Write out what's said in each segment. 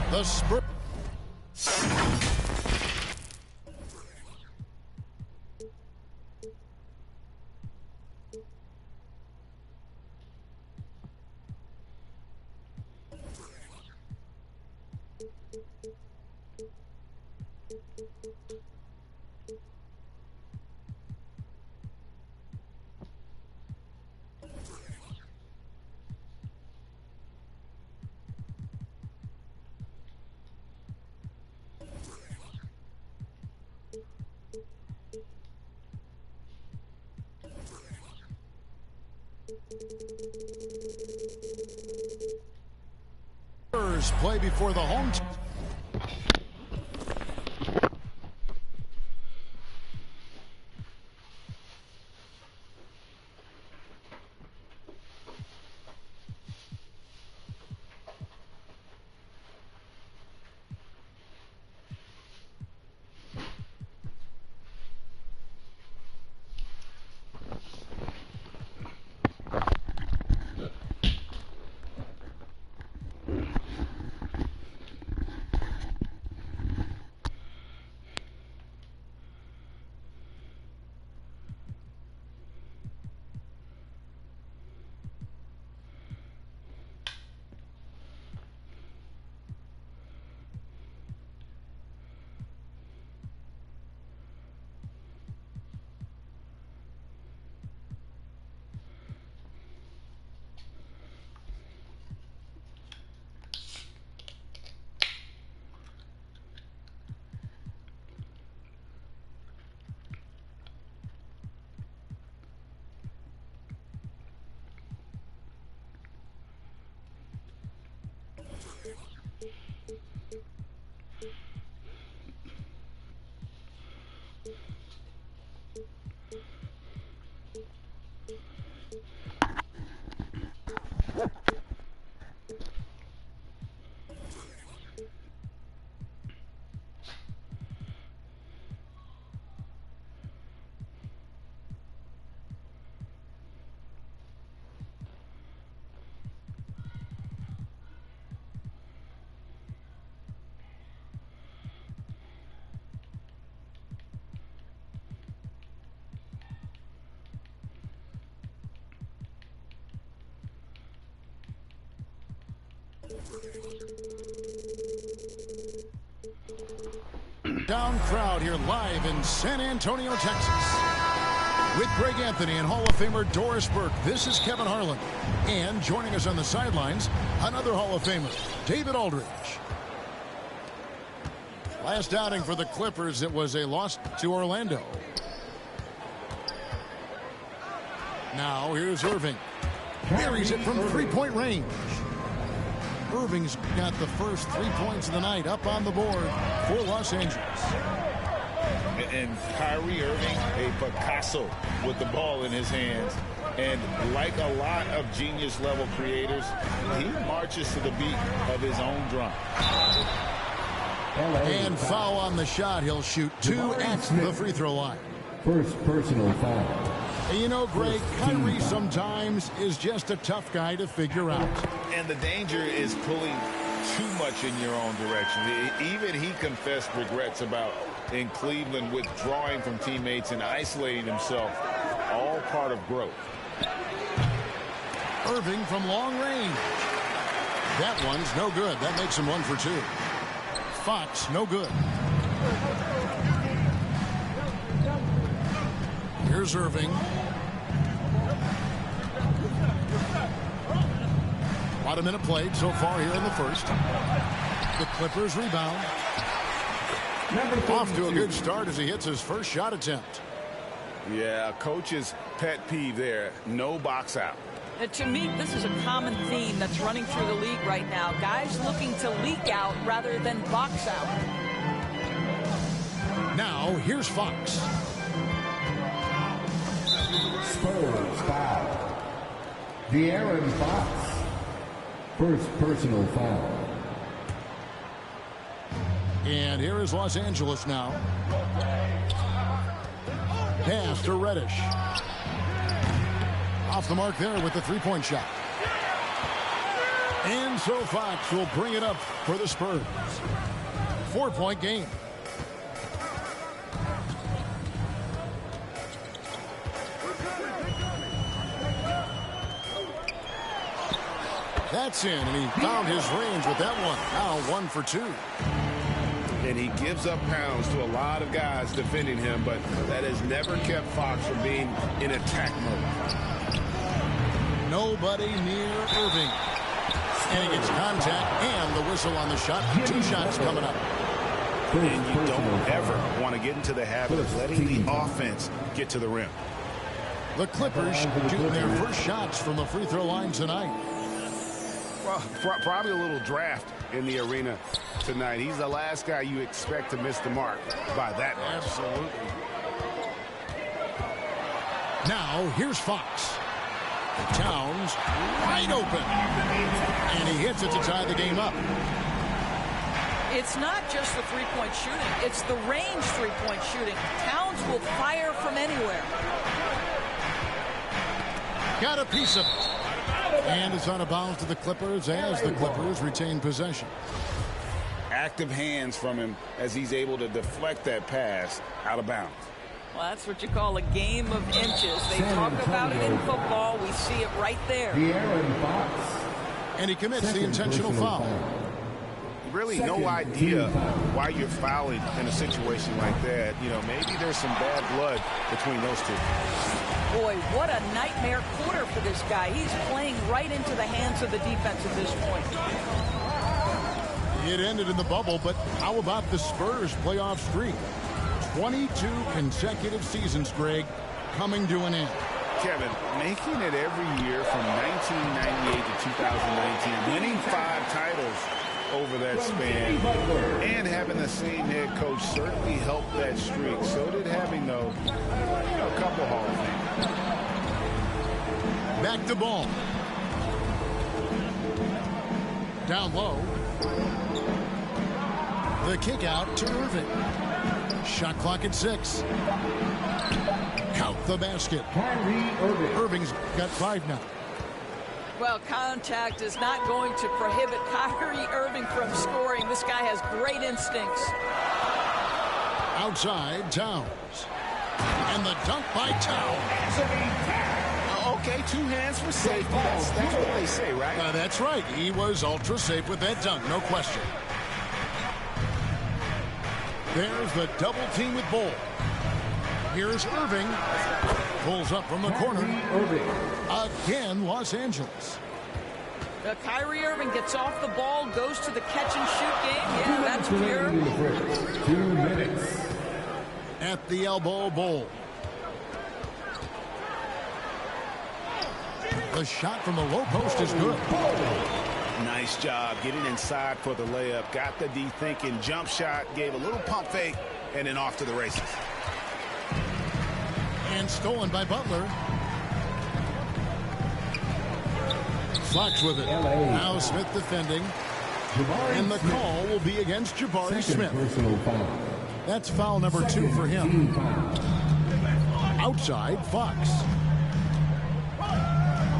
The Spurs. Play before the home team. Down crowd here live in San Antonio, Texas. With Greg Anthony and Hall of Famer Doris Burke, this is Kevin Harlan. And joining us on the sidelines, another Hall of Famer, David Aldridge. Last outing for the Clippers, it was a loss to Orlando. Now here's Irving. Buries it from three-point range. Irving's got the first 3 points of the night up on the board for Los Angeles. And Kyrie Irving, a Picasso with the ball in his hands. And like a lot of genius-level creators, he marches to the beat of his own drum. And foul on the shot. He'll shoot 2 at the free throw line. First personal foul. And you know, Greg, Kyrie sometimes is just a tough guy to figure out. And the danger is pulling too much in your own direction. Even he confessed regrets about in Cleveland withdrawing from teammates and isolating himself. All part of growth. Irving from long range. That one's no good. That makes him 1 for 2. Fox, no good. Here's Irving. About a minute played so far here in the first. The Clippers rebound. Off to a good start as he hits his first shot attempt. Yeah, coach's pet peeve there. No box out. To me, this is a common theme that's running through the league right now. Guys looking to leak out rather than box out. Now, here's Fox. Spurs foul. De'Aaron Fox. First personal foul. And here is Los Angeles now. Pass to Reddish. Off the mark there with the three-point shot. And so Fox will bring it up for the Spurs. 4-point game. That's in, and he found his range with that one. Now 1 for 2. And he gives up pounds to a lot of guys defending him, but that has never kept Fox from being in attack mode. Nobody near Irving. And he gets contact and the whistle on the shot. 2 shots coming up. And you don't ever want to get into the habit of letting the offense get to the rim. The Clippers shooting their first shots from the free throw line tonight. Well, probably a little draft in the arena tonight. He's the last guy you expect to miss the mark by that much. Absolutely. Now, here's Fox. Towns wide open. And he hits it to tie the game up. It's not just the three-point shooting. It's the range three-point shooting. Towns will fire from anywhere. Got a piece of it. And it's out of bounds to the Clippers as the Clippers retain possession. Active hands from him as he's able to deflect that pass out of bounds. Well, that's what you call a game of inches. They talk about it in football. We see it right there. And he commits the intentional foul. Really no idea why you're fouling in a situation like that. You know, maybe there's some bad blood between those two. Boy, what a nightmare quarter for this guy. He's playing right into the hands of the defense at this point. It ended in the bubble, but how about the Spurs playoff streak? 22 consecutive seasons, Greg, coming to an end. Kevin, making it every year from 1998 to 2019, winning 5 titles over that span, and having the same head coach certainly helped that streak. So did having, though, a couple Hall of Fame. Back to ball. Down low. The kick out to Irving. Shot clock at 6. Count the basket. Irving's got 5 now. Well, contact is not going to prohibit Kyrie Irving from scoring. This guy has great instincts. Outside, Towns. And the dunk by Towns. Okay, 2 hands for safety. That's what they say, right? That's right. He was ultra safe with that dunk, no question. There's the double team with Bol. Here's Irving. Pulls up from the corner. Again, Los Angeles. Kyrie Irving gets off the ball, goes to the catch-and-shoot game. Yeah, that's pure. 2 minutes. At the elbow, Bol. The shot from the low post is good. Nice job getting inside for the layup. Got the D thinking. Jump shot, gave a little pump fake, and then off to the races. And stolen by Butler. Fox with it. Now Smith defending. And the call will be against Jabari Smith. That's foul number 2 for him. Outside, Fox.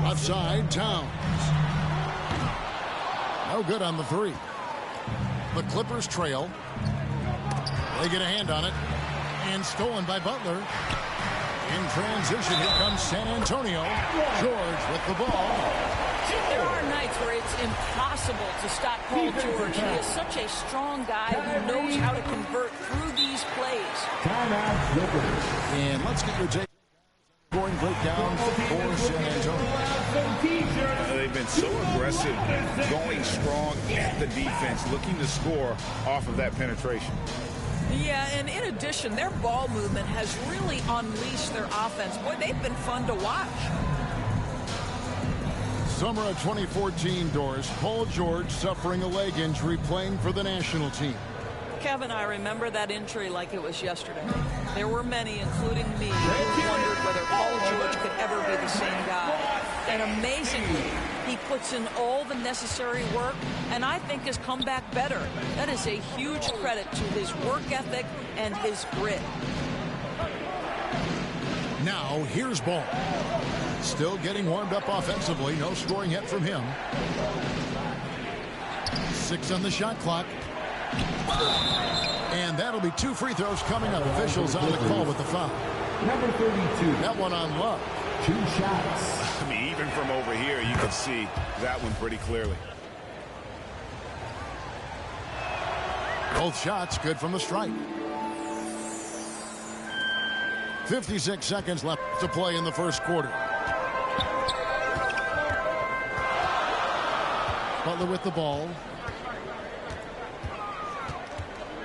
Outside, Towns. No good on the 3. The Clippers trail. They get a hand on it. And stolen by Butler. In transition, here comes San Antonio. George with the ball. There are nights where it's impossible to stop Paul George. He is such a strong guy who knows how to convert through these plays. And let's get your take. Scoring breakdown for San Antonio. They've been so aggressive, going strong at the defense, looking to score off of that penetration. Yeah, and in addition, their ball movement has really unleashed their offense. Boy, they've been fun to watch. Summer of 2014, Doris. Paul George suffering a leg injury playing for the national team. Kevin, I remember that injury like it was yesterday. There were many, including me, who wondered whether Paul George could ever be the same guy. And amazingly, he puts in all the necessary work, and I think has come back better. That is a huge credit to his work ethic and his grit. Now, here's Ball. Still getting warmed up offensively. No scoring yet from him. 6 on the shot clock. And that'll be 2 free throws coming up. Officials on the call with the foul. Number 32. That one on Love. 2 shots. I mean, even from over here, you can see that one pretty clearly. Both shots good from the strike. 56 seconds left to play in the first quarter. Butler with the ball.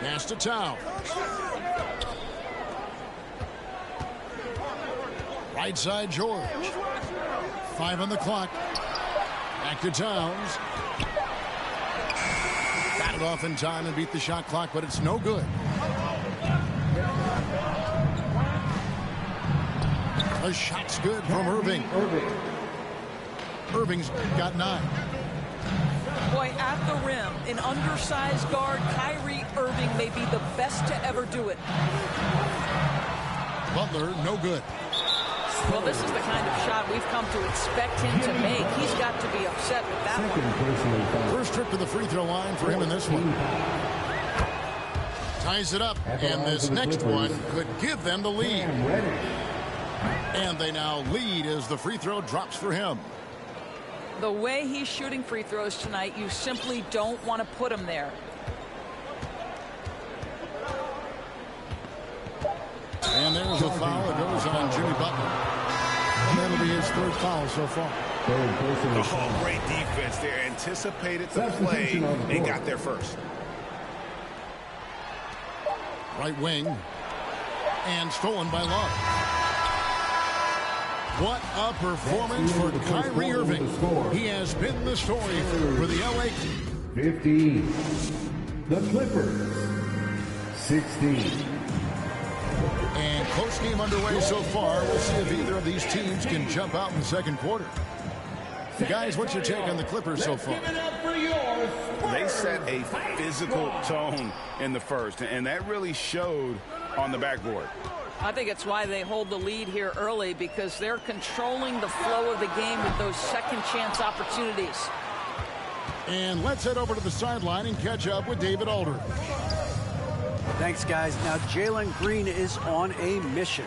Pass to Towns. Right side, George. 5 on the clock. Back to Towns. Got it off in time and beat the shot clock, but it's no good. A shot's good from Irving. Irving's got 9. Boy, at the rim, an undersized guard, Kyrie Irving may be the best to ever do it. Butler, no good. Well, this is the kind of shot we've come to expect him to make. He's got to be upset with that one. First trip to the free throw line for him in this one. Ties it up, and this next one could give them the lead. And they now lead as the free throw drops for him. The way he's shooting free throws tonight, you simply don't want to put him there. And there's a foul that goes on Jimmy Butler. And that'll be his 3rd foul so far. Oh, great defense there. Anticipated the play and got there first. Right wing. And stolen by Love. What a performance for Kyrie Irving. He has been the story for the LA. 15. The Clippers. 16. And close game underway so far. We'll see if either of these teams can jump out in the second quarter. Guys, what's your take on the Clippers so far? They set a physical tone in the first, and that really showed on the backboard. I think it's why they hold the lead here early, because they're controlling the flow of the game with those second chance opportunities. And let's head over to the sideline and catch up with David Aldridge. Thanks, guys. Now, Jalen Green is on a mission.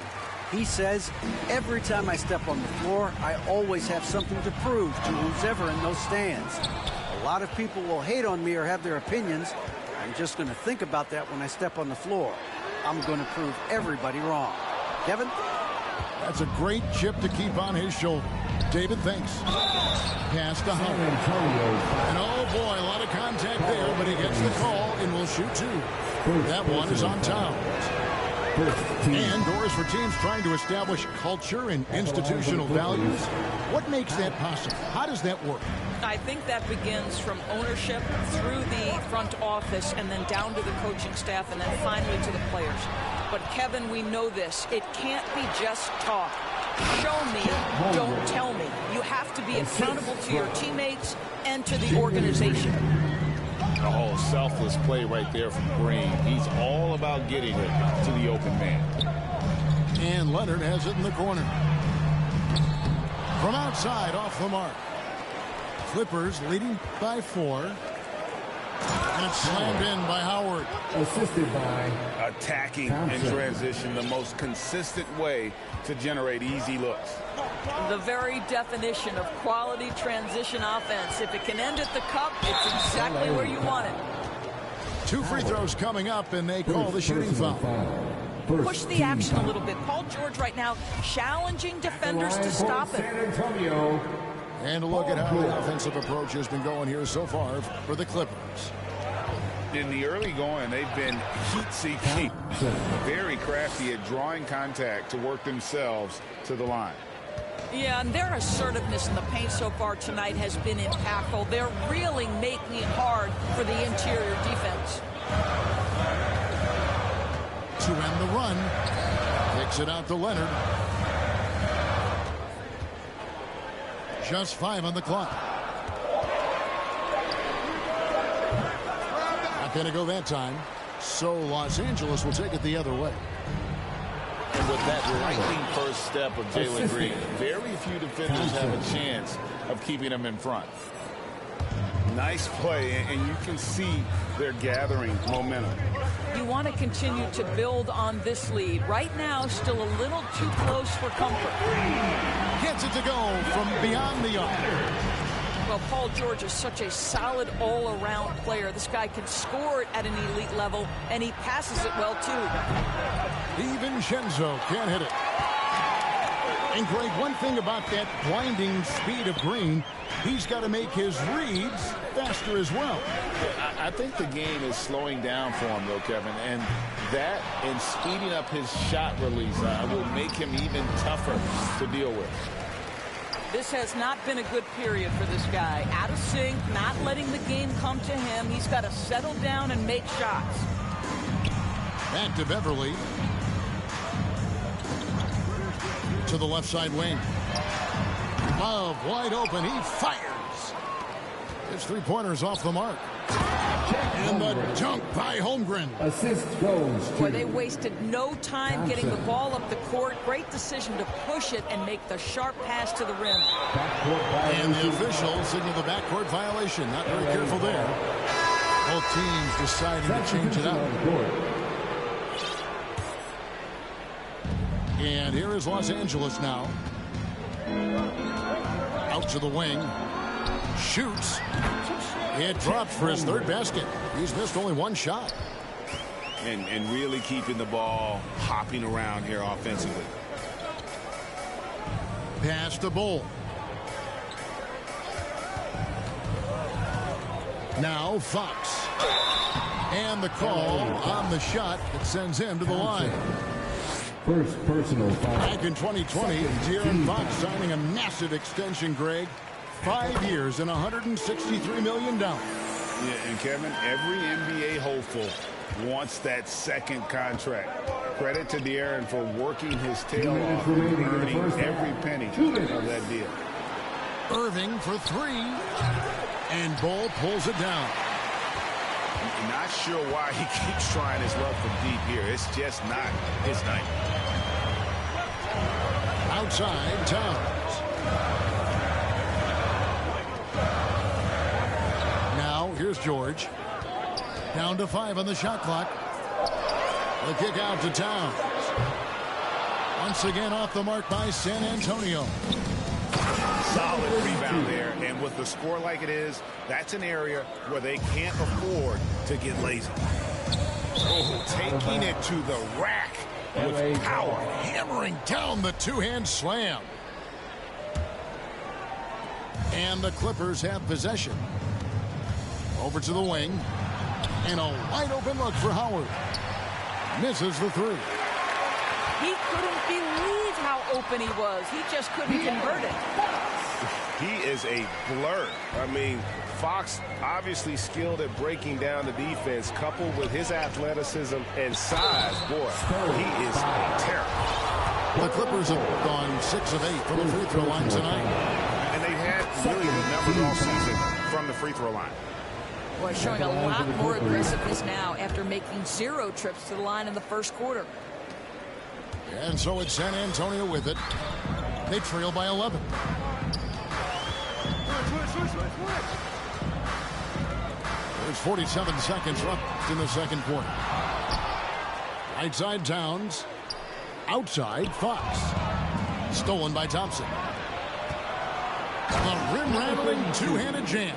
He says, every time I step on the floor, I always have something to prove to who's ever in those stands. A lot of people will hate on me or have their opinions. I'm just going to think about that when I step on the floor. I'm going to prove everybody wrong. Kevin? That's a great chip to keep on his shoulder. David, thanks. Pass to Howard. And oh boy, a lot of contact there, but he gets the call and will shoot 2. That one is on Towns. And Doris, for teams trying to establish culture and institutional values, what makes that possible? How does that work? I think that begins from ownership through the front office and then down to the coaching staff and then finally to the players. But Kevin, we know this. It can't be just talk. Show me, don't tell me. You have to be accountable to your teammates and to the organization. Oh, selfless play right there from Green. He's all about getting it to the open man. And Leonard has it in the corner. From outside, off the mark. Clippers leading by 4. And it's slammed in by Howard. Assisted by attacking in transition, the most consistent way to generate easy looks. The very definition of quality transition offense. If it can end at the cup, it's exactly where you want it. 2 free throws coming up, and they call the shooting foul. Push the action a little bit. Paul George right now challenging defenders to stop it. And a look at how the offensive approach has been going here so far for the Clippers. In the early going, they've been heat-seeking, very crafty at drawing contact to work themselves to the line. Yeah, and their assertiveness in the paint so far tonight has been impactful. They're really making it hard for the interior defense. To end the run, kicks it out to Leonard. Just 5 on the clock. Not going to go that time. So Los Angeles will take it the other way. And with that lightning first step of Jalen Green, very few defenders have a chance of keeping him in front. Nice play, and you can see they're gathering momentum. You want to continue to build on this lead. Right now, still a little too close for comfort. Gets it to go from beyond the arc. Well, Paul George is such a solid all-around player. This guy can score it at an elite level, and he passes it well, too. DiVincenzo can't hit it. And, Greg, one thing about that blinding speed of Green, he's got to make his reads faster as well. I think the game is slowing down for him, though, Kevin. And that and speeding up his shot release will make him even tougher to deal with. This has not been a good period for this guy. Out of sync, not letting the game come to him. He's got to settle down and make shots. Back to Beverly. To the left side wing. Love wide open. He fires. His three-pointers off the mark. And the dunk by Holmgren. Assist goes to Boy, they wasted no time getting the ball up the court. Great decision to push it and make the sharp pass to the rim. And the officials signal the backcourt violation. Not very careful there. Both teams deciding to change it up. And here is Los Angeles now. Out to the wing. Shoots. It dropped for his third basket. He's missed only one shot. And really keeping the ball hopping around here offensively. Pass to Bull. Now Fox. And the call on the shot that sends him to the line. first personal foul. Back in 2020, De'Aaron Fox signing a massive extension, Greg. 5 years and $163 million. Yeah, and Kevin, every NBA hopeful wants that second contract. Credit to De'Aaron for working his tail off and earning every penny of that deal. Irving for three. And Bull pulls it down. Not sure why he keeps trying his luck from deep here. It's just not his night. Outside, Towns. Now, here's George. Down to 5 on the shot clock. The kick out to Towns. Once again off the mark by San Antonio. Solid rebound there, and with the score like it is, that's an area where they can't afford to get lazy. Oh, taking it to the rack with power. Hammering down the two-hand slam. And the Clippers have possession. Over to the wing. And a wide-open look for Howard. Misses the three. He couldn't believe how open he was. He just couldn't convert it. He is a blur. I mean, Fox obviously skilled at breaking down the defense, coupled with his athleticism and size. Boy, he is a terror. The Clippers have gone 6 of 8 from the free throw line tonight. And they've had really good numbers all season from the free throw line. Boy, showing a lot more aggressiveness now after making 0 trips to the line in the first quarter. And so it's San Antonio with it. They trail by 11. There's 47 seconds left in the second quarter. Right side Towns. Outside Fox. Stolen by Thompson. The rim-rattling two-handed jam.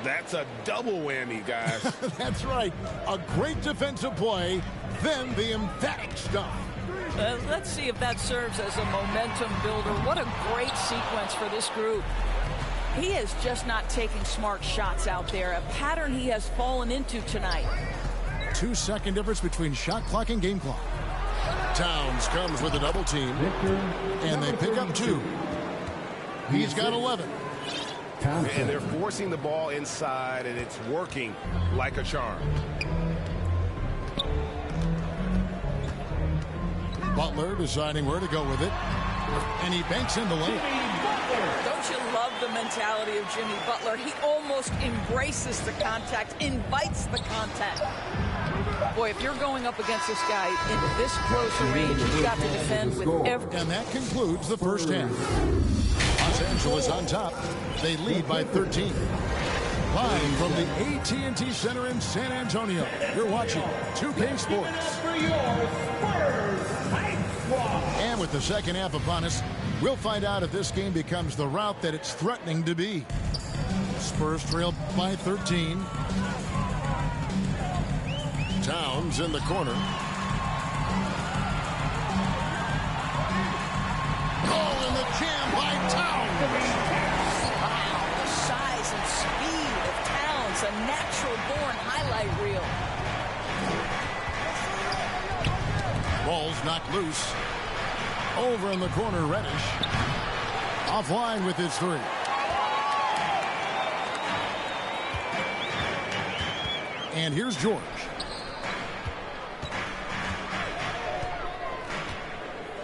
That's a double whammy, guys. That's right. A great defensive play, then the emphatic stuff. Let's see if that serves as a momentum builder. What a great sequence for this group. He is just not taking smart shots out there, a pattern he has fallen into tonight. 2-second difference between shot clock and game clock. Towns comes with a double team, and they pick up 2. He's got 11. And they're forcing the ball inside, and it's working like a charm. Butler deciding where to go with it. And he banks in the lane. Don't you love the mentality of Jimmy Butler? He almost embraces the contact, invites the contact. Boy, if you're going up against this guy in this close a range, you've got to defend with every... And that concludes the first half. Los Angeles on top. They lead by 13. Live from the AT&T Center in San Antonio, you're watching 2K Sports. And with the second half upon us, we'll find out if this game becomes the route that it's threatening to be. Spurs trail by 13. Towns in the corner. Oh, and the jam by Towns. Wow, the size and speed of Towns, a natural-born highlight reel. Ball's knocked loose. Over in the corner, Reddish. Offline with his three. And here's George.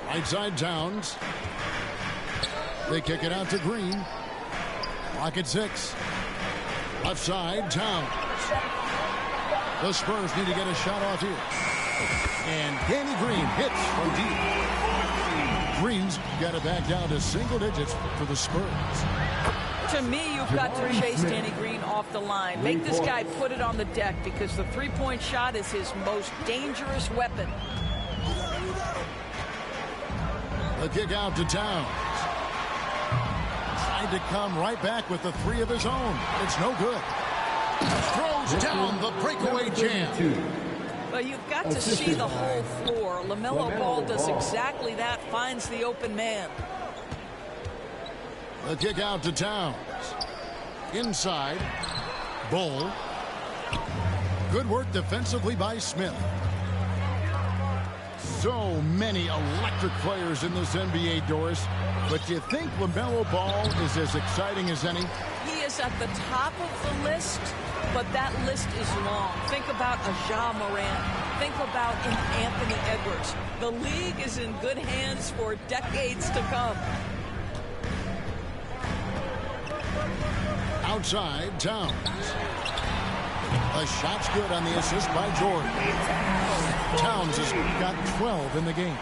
Right side Towns. They kick it out to Green. Clock at 6. Left side Towns. The Spurs need to get a shot off here. And Danny Green hits from deep. Green's got it back down to single digits for the Spurs. To me, you've got to chase Danny Green off the line. Make this guy put it on the deck because the three-point shot is his most dangerous weapon. The kick out to Towns. Tried to come right back with the three of his own. It's no good. Throws down the breakaway jam. But you've got to see the whole floor. LaMelo Ball does exactly that, finds the open man. The kick out to Towns. Inside. Bull. Good work defensively by Smith. So many electric players in this NBA, Doris. But do you think LaMelo Ball is as exciting as any? He is at the top of the list, but that list is long. Think about a Ja Morant. Think about an Anthony Edwards. The league is in good hands for decades to come. Outside, Towns. A shot's good on the assist by Jordan. Towns has got 12 in the game.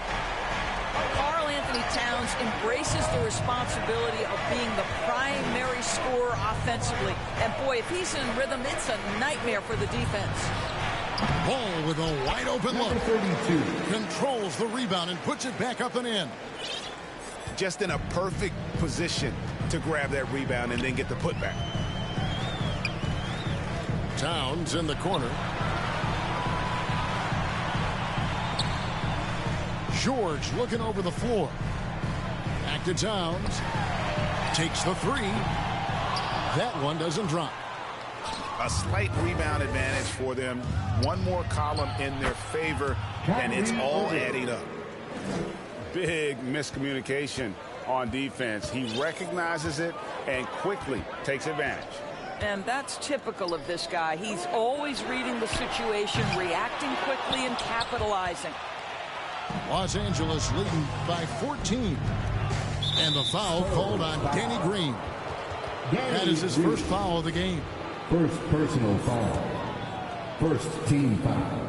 Karl Anthony Towns embraces the responsibility of being the primary scorer offensively. And boy, if he's in rhythm, it's a nightmare for the defense. Ball with a wide open look. Controls the rebound and puts it back up and in. Just in a perfect position to grab that rebound and then get the putback. Towns in the corner. George looking over the floor. Back to Towns. Takes the three. That one doesn't drop. A slight rebound advantage for them. One more column in their favor, and it's all adding up. Big miscommunication on defense. He recognizes it and quickly takes advantage. And that's typical of this guy. He's always reading the situation, reacting quickly, and capitalizing. Los Angeles leading by 14. And the foul called on Danny Green. That is his first foul of the game. First personal foul. First team foul.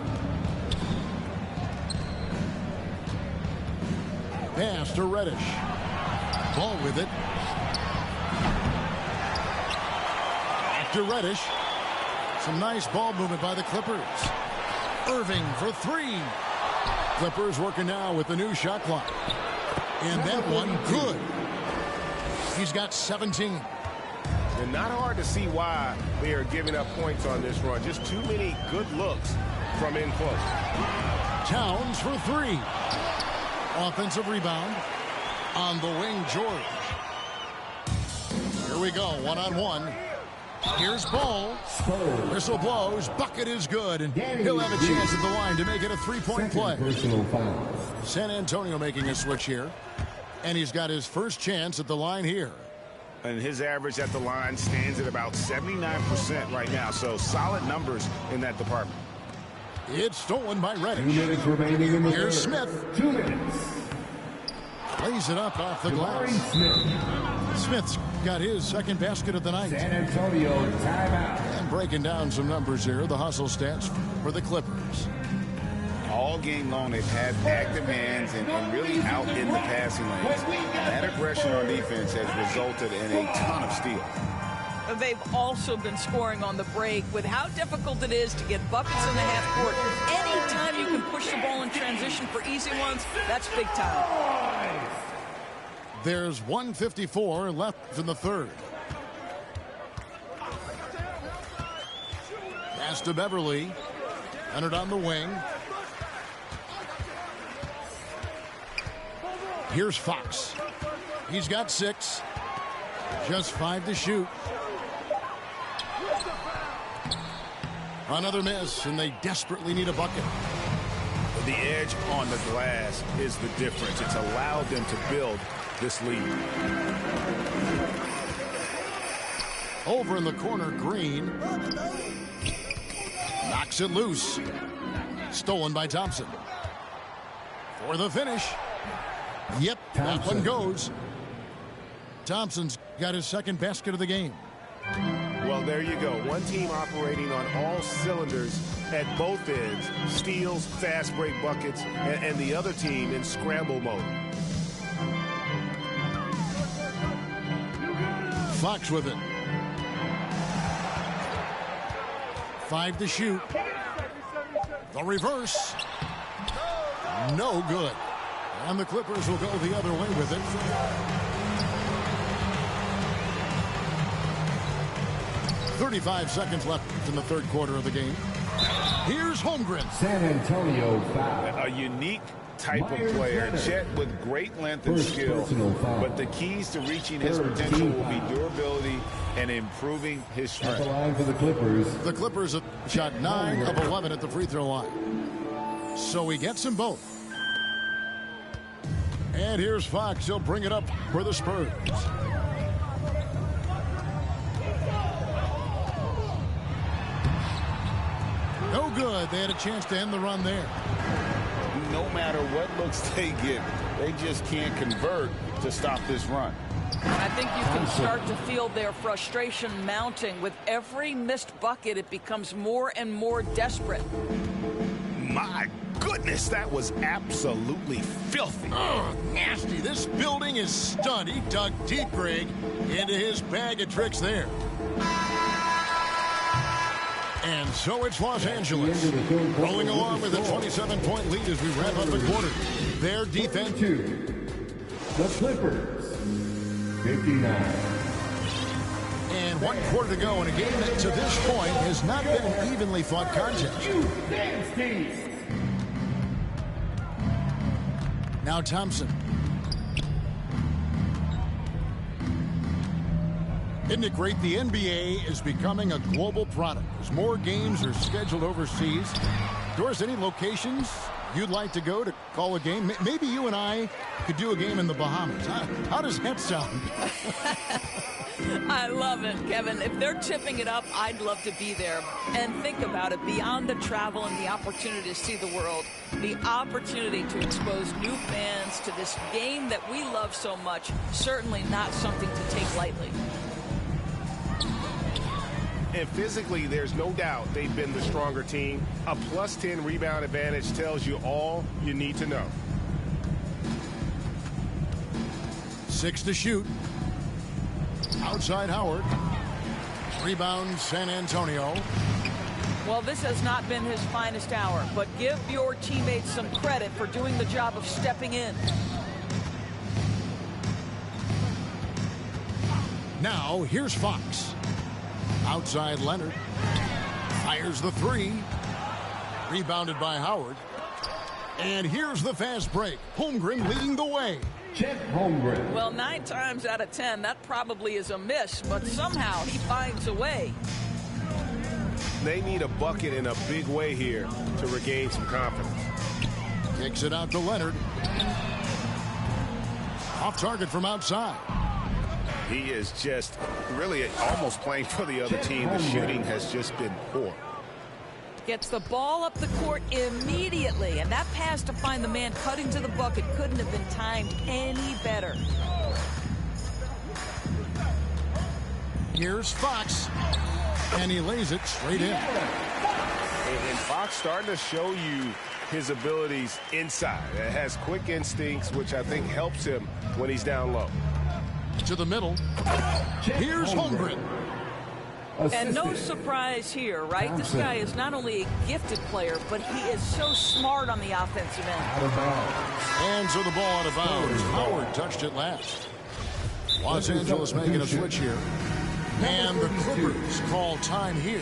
Pass to Reddish. Ball with it. Back to Reddish. Some nice ball movement by the Clippers. Irving for three. Clippers working now with the new shot clock. And that one, good. He's got 17. And not hard to see why they are giving up points on this run. Just too many good looks from in close. Towns for three. Offensive rebound. On the wing, George. Here we go, one-on-one. Here's Ball. Whistle blows. Bucket is good. And he'll have a chance at the line to make it a three-point play. San Antonio making a switch here. And he's got his first chance at the line here. And his average at the line stands at about 79% right now. So solid numbers in that department. It's stolen by Reddish. 2 minutes remaining in the Here's third. Smith. 2 minutes. Plays it up off the glass. Smith's got his second basket of the night. San Antonio timeout. And breaking down some numbers here, the hustle stats for the Clippers. All game long, they've had active hands and really out in the passing lanes. That aggression on defense has resulted in a ton of steals. they've also been scoring on the break. With how difficult it is to get buckets in the half court, anytime you can push the ball in transition for easy ones, that's big time. There's 1:54 left in the third. Pass to Beverly. Leonard on the wing. Here's Fox. He's got 6. Just 5 to shoot. Another miss, and they desperately need a bucket. The edge on the glass is the difference. It's allowed them to build this lead. Over in the corner, Green. Knocks it loose. Stolen by Thompson. For the finish. Yep, that one goes. Thompson's got his second basket of the game. Well, there you go. One team operating on all cylinders at both ends. Steals, fast break buckets, and the other team in scramble mode. Fox with it. 5 to shoot. The reverse. No good. And the Clippers will go the other way with it. .35 seconds left in the third quarter of the game. Here's Holmgren. San Antonio foul. A unique type of player. Chet with great length and skill. But the keys to reaching his potential will be durability and improving his At the strength. line for the Clippers. The Clippers have shot 9 of 11 at the free throw line. So he gets them both. And here's Fox. He'll bring it up for the Spurs. No good. They had a chance to end the run there. No matter what looks they get, they just can't convert to stop this run. I think you can start to feel their frustration mounting. With every missed bucket, it becomes more and more desperate. My goodness, that was absolutely filthy. Oh, nasty. This building is stunned. He dug deep, Greg, into his bag of tricks there. And so it's Los Angeles rolling along with a 27-point lead as we wrap up the quarter. Their defense. The Clippers, 59. And 1 quarter to go in a game that to this point has not been an evenly fought contest. Now Thompson. Isn't it great? The NBA is becoming a global product as more games are scheduled overseas. Doris, any locations you'd like to go to call a game? Maybe you and I could do a game in the Bahamas. How does that sound? I love it, Kevin. If they're tipping it up, I'd love to be there. And think about it, beyond the travel and the opportunity to see the world, the opportunity to expose new fans to this game that we love so much, certainly not something to take lightly. And physically, there's no doubt they've been the stronger team. A +10 rebound advantage tells you all you need to know. 6 to shoot. Outside Howard. Rebound San Antonio. Well, this has not been his finest hour, but give your teammates some credit for doing the job of stepping in. Now, here's Fox. Outside Leonard. Fires the 3. Rebounded by Howard. And here's the fast break. Holmgren leading the way. Chet Holmgren. Well, 9 times out of 10, that probably is a miss, but somehow he finds a way. They need a bucket in a big way here to regain some confidence. Kicks it out to Leonard. Off target from outside. He is just really almost playing for the other team. The shooting has just been poor. Gets the ball up the court immediately, and that pass to find the man cutting to the bucket couldn't have been timed any better. Here's Fox, and he lays it straight in. And Fox starting to show you his abilities inside. It has quick instincts, which I think helps him when he's down low. To the middle. Here's Holmgren. And no surprise here, right? This guy is not only a gifted player, but he is so smart on the offensive end. And so the ball out of bounds. Howard touched it last. Los Angeles making a switch here. And the Clippers call time here.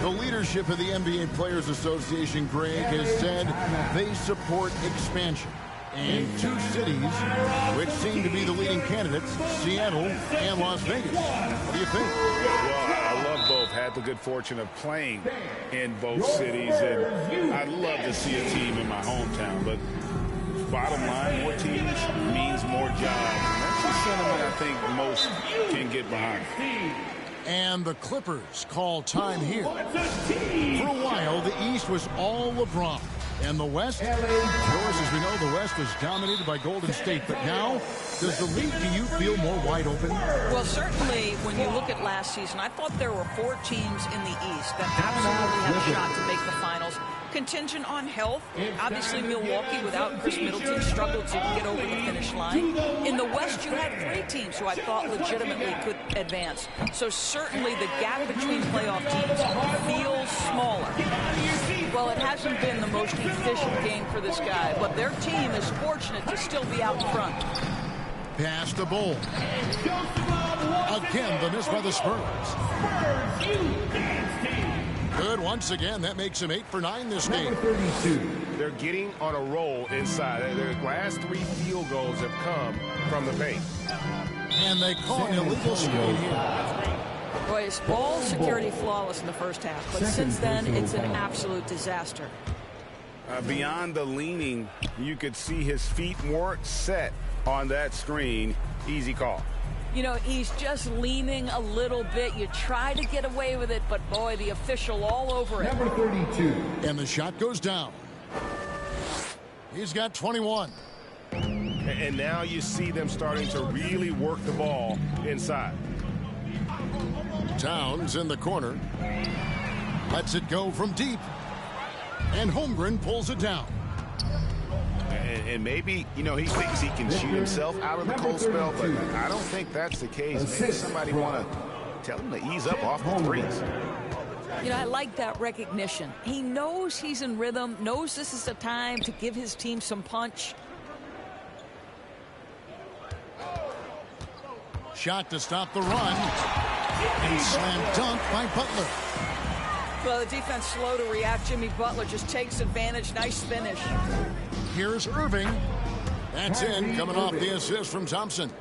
The leadership of the NBA Players Association, Greg, has said they support expansion. And two cities which seem to be the leading candidates, Seattle and Las Vegas. What do you think? Well, I love both. Had the good fortune of playing in both cities, and I'd love to see a team in my hometown. But bottom line, more teams means more jobs. And that's a sentiment I think most can get behind. And the Clippers call time here. For a while, the East was all LeBron. And the West, of course, as we know, the West was dominated by Golden State. But now, does the league, do you feel more wide open? Well, certainly, when you look at last season, I thought there were 4 teams in the East that absolutely had a shot to make the finals. Contingent on health. Obviously, Milwaukee, without Chris Middleton, struggled to get over the finish line. In the West, you had 3 teams who I thought legitimately could advance. So certainly, the gap between playoff teams feels smaller. Well, it hasn't been the most efficient game for this guy, but their team is fortunate to still be out in front. Pass the ball. Again, the miss by the Spurs. Good once again. That makes him 8 for 9 this game. They're getting on a roll inside. Their last 3 field goals have come from the paint. And they call an illegal screen here. Boy, his ball security flawless in the first half, but since then, it's an absolute disaster. Beyond the leaning, you could see his feet weren't set on that screen. Easy call. You know, he's just leaning a little bit. You try to get away with it, but boy, the official all over it. Number 32. And the shot goes down. He's got 21. And now you see them starting to really work the ball inside. Towns in the corner. Lets it go from deep. And Holmgren pulls it down. And maybe, you know, he thinks he can shoot himself out of the cold spell, but I don't think that's the case. Maybe somebody want to tell him to ease up off the threes. You know, I like that recognition. He knows he's in rhythm, knows this is the time to give his team some punch. Shot to stop the run. And slam dunk by Butler. Well, the defense slow to react. Jimmy Butler just takes advantage. Nice finish. Here's Irving. That's in, coming off the assist from Thompson.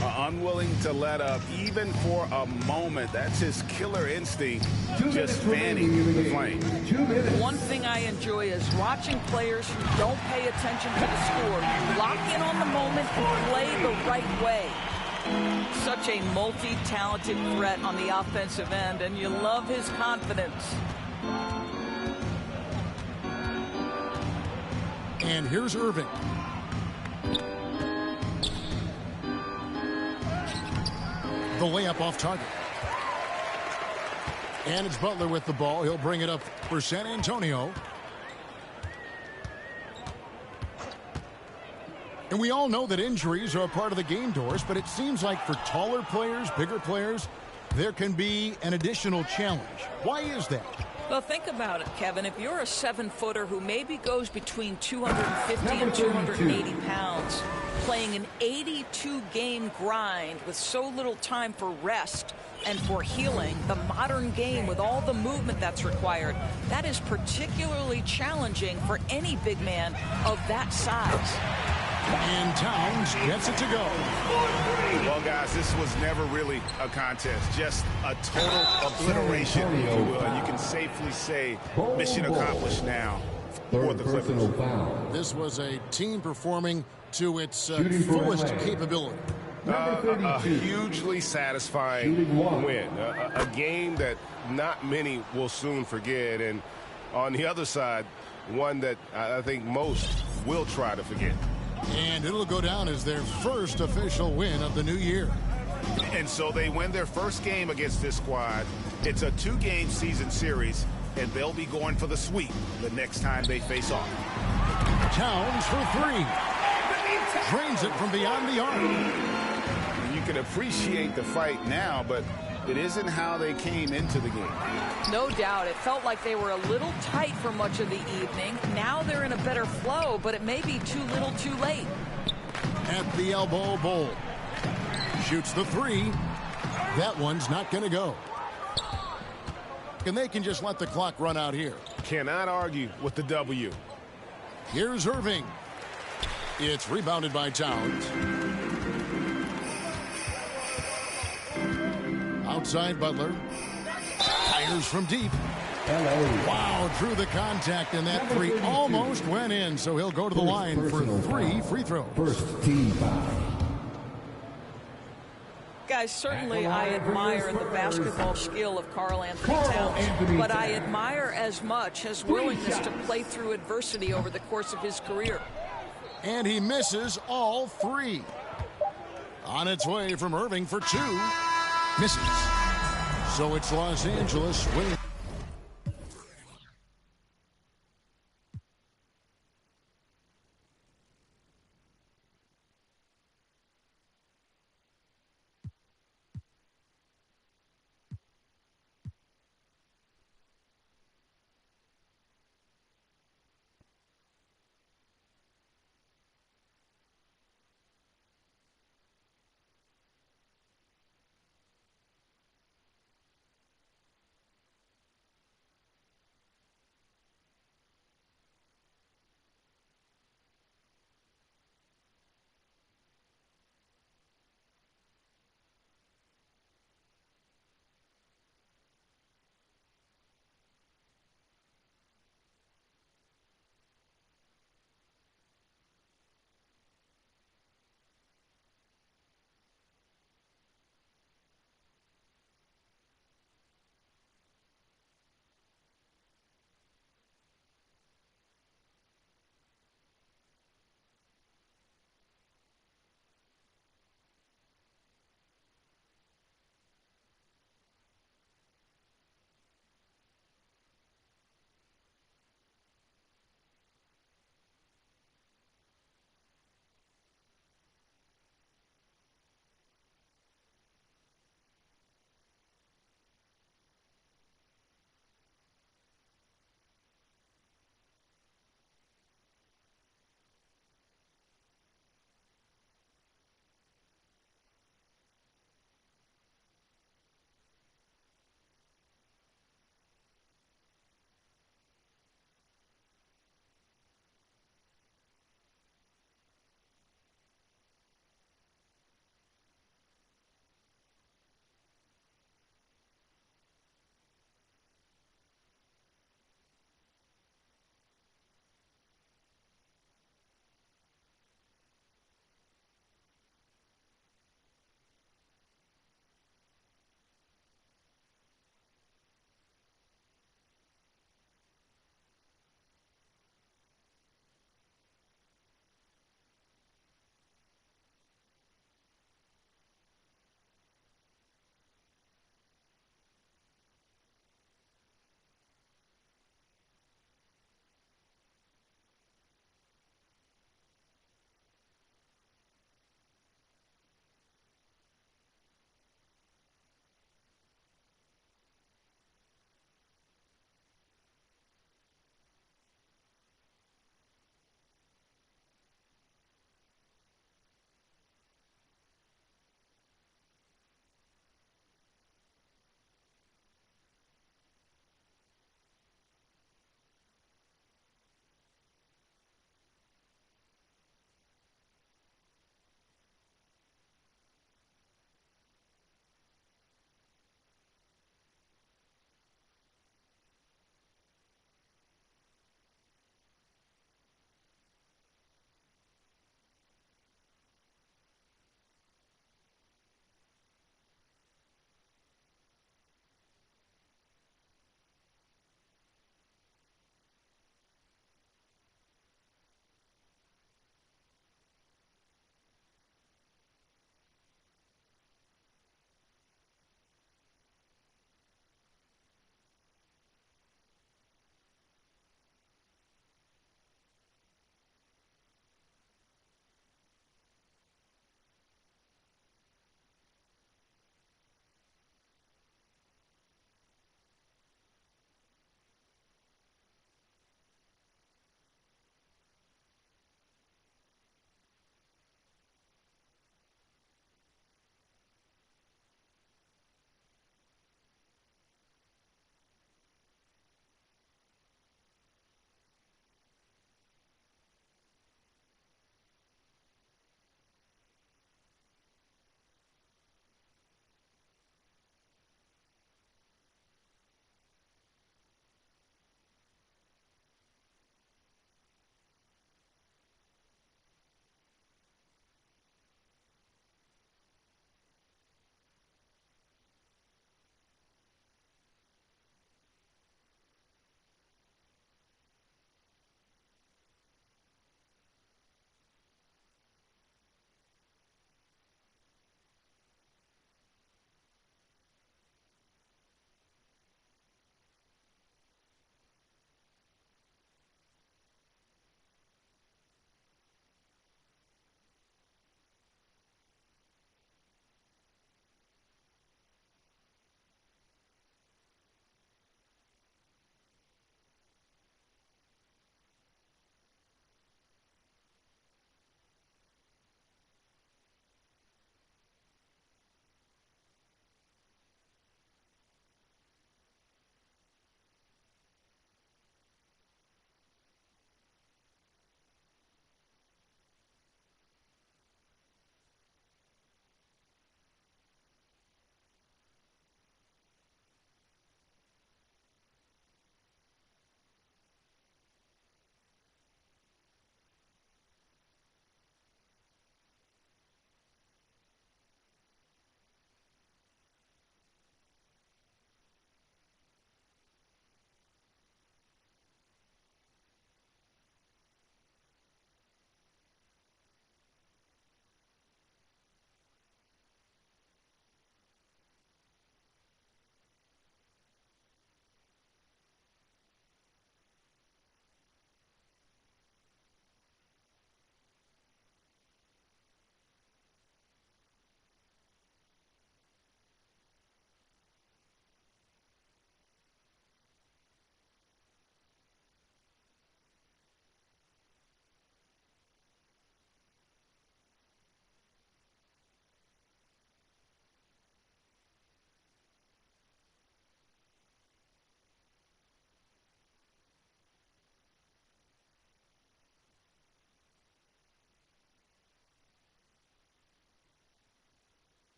Unwilling to let up, even for a moment. That's his killer instinct, just fanning the flame. One thing I enjoy is watching players who don't pay attention to the score lock in on the moment and play the right way. Such a multi-talented threat on the offensive end, and you love his confidence. And here's Irving. The layup off target. And it's Butler with the ball. He'll bring it up for San Antonio. And we all know that injuries are a part of the game, Doris, but it seems like for taller players, bigger players, there can be an additional challenge. Why is that? Well, think about it, Kevin. If you're a 7-footer who maybe goes between 250 and 280 pounds, playing an 82-game grind with so little time for rest and for healing, the modern game with all the movement that's required, that is particularly challenging for any big man of that size. And Towns gets it to go. Well, guys, this was never really a contest, just a total obliteration, if you will. And you can safely say mission accomplished now for the Clippers. This was a team performing to its fullest capability. A hugely satisfying win. A game that not many will soon forget. And on the other side, one that I think most will try to forget. And it'll go down as their first official win of the new year. And so they win their first game against this squad. It's a 2-game season series, and they'll be going for the sweep the next time they face off. Towns for 3. Drains it from beyond the arc. You can appreciate the fight now, but It isn't how they came into the game. No doubt. It felt like they were a little tight for much of the evening. Now they're in a better flow, but it may be too little too late. At the elbow, Bowl. Shoots the three. That one's not going to go. And they can just let the clock run out here. Cannot argue with the W. Here's Irving. It's rebounded by Towns. Outside Butler. Fires from deep. Wow, through the contact, and that three almost went in, so he'll go to the line for 3 free throws. First team foul. Guys, certainly I admire the basketball skill of Karl Anthony Towns, but I admire as much his willingness to play through adversity over the course of his career. And he misses all three. On its way from Irving for two. Misses. So it's Los Angeles winning.